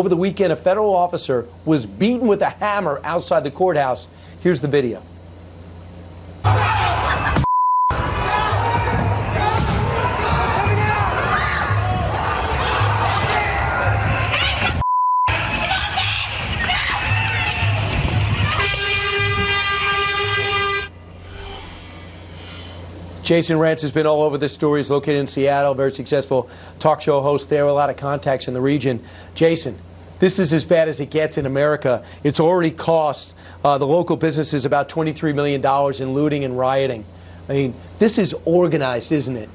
Over the weekend, a federal officer was beaten with a hammer outside the courthouse. Here's the video. Jason Rantz has been all over this story. He's located in Seattle, very successful talk show host there, a lot of contacts in the region. Jason, this is as bad as it gets in America. It's already cost the local businesses about $23 million in looting and rioting. I mean, this is organized, isn't it?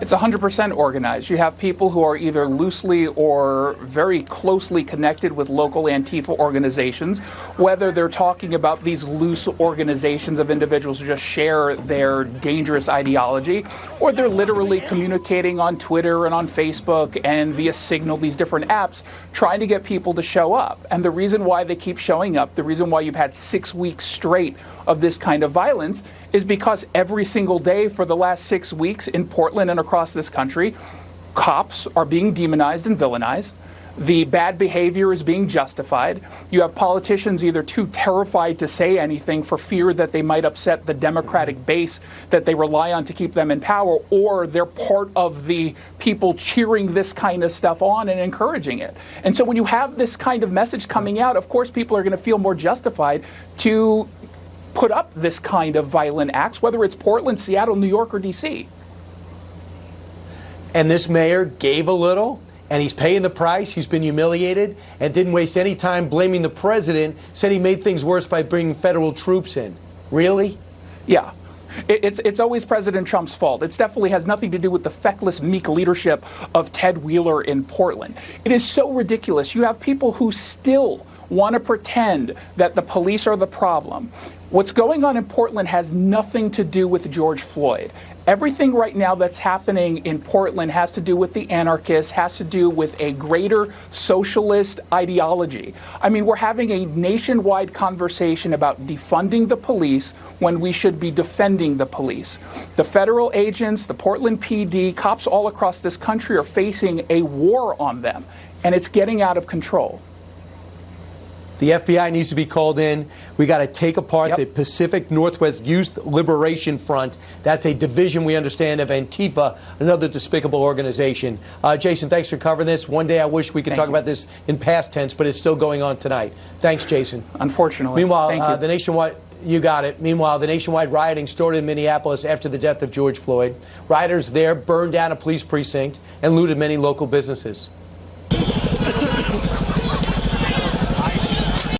It's 100% organized. You have people who are either loosely or very closely connected with local Antifa organizations, whether they're talking about these loose organizations of individuals who just share their dangerous ideology, or they're literally communicating on Twitter and on Facebook and via Signal, these different apps, trying to get people to show up. And the reason why they keep showing up, the reason why you've had 6 weeks straight of this kind of violence, is because every single day for the last 6 weeks in Portland and across this country, cops are being demonized and villainized. The bad behavior is being justified. You have politicians either too terrified to say anything for fear that they might upset the Democratic base that they rely on to keep them in power, or they're part of the people cheering this kind of stuff on and encouraging it. And so when you have this kind of message coming out, of course people are going to feel more justified to put up this kind of violent acts, whether it's Portland, Seattle, New York, or D.C. And this mayor gave a little, and he's paying the price. He's been humiliated and didn't waste any time blaming the president, said he made things worse by bringing federal troops in. Really? Yeah. It's always President Trump's fault. It definitely has nothing to do with the feckless, meek leadership of Ted Wheeler in Portland. It is so ridiculous. You have people who still want to pretend that the police are the problem. What's going on in Portland has nothing to do with George Floyd. Everything right now that's happening in Portland has to do with the anarchists, has to do with a greater socialist ideology. I mean, we're having a nationwide conversation about defunding the police when we should be defending the police. The federal agents, the Portland PD, cops all across this country are facing a war on them, and it's getting out of control. The FBI needs to be called in. We got to take apart the Pacific Northwest Youth Liberation Front. That's a division, we understand, of Antifa, another despicable organization. Jason, thanks for covering this. One day I wish we could talk about this in past tense, but it's still going on tonight. Thanks, Jason. Unfortunately. Meanwhile, the nationwide... You got it. Meanwhile, the nationwide rioting started in Minneapolis after the death of George Floyd. Rioters there burned down a police precinct and looted many local businesses.